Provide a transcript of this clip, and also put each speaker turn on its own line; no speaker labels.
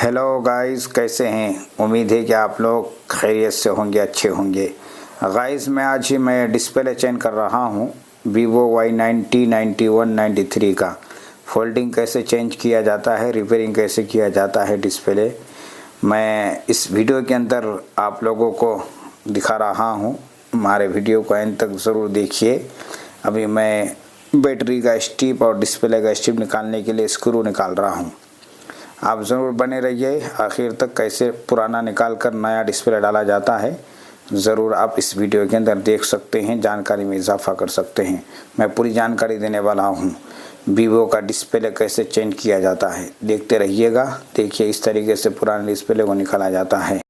Hello guys, कैसे हैं। उम्मीद है कि आप लोग खैरियत से होंगे, अच्छे होंगे। गाइस मैं डिस्प्ले चेंज कर रहा हूं Vivo Y90 91 93 का। फोल्डिंग कैसे चेंज किया जाता है, रिपेयरिंग कैसे किया जाता है डिस्प्ले, मैं इस वीडियो के अंदर आप लोगों को दिखा रहा हूं। हमारे वीडियो को अंत तक ज़रूर देखिए। अभी मैं बैटरी का स्ट्रिप और डिस्प्ले का स्ट्रिप निकालने के लिए स्क्रू निकाल रहा हूं। आप ज़रूर बने रहिए आखिर तक, कैसे पुराना निकाल कर नया डिस्प्ले डाला जाता है ज़रूर आप इस वीडियो के अंदर देख सकते हैं, जानकारी में इजाफा कर सकते हैं। मैं पूरी जानकारी देने वाला हूं। Vivo का डिस्प्ले कैसे चेंज किया जाता है, देखते रहिएगा। देखिए इस तरीके से पुराने डिस्प्ले को निकाला जाता है।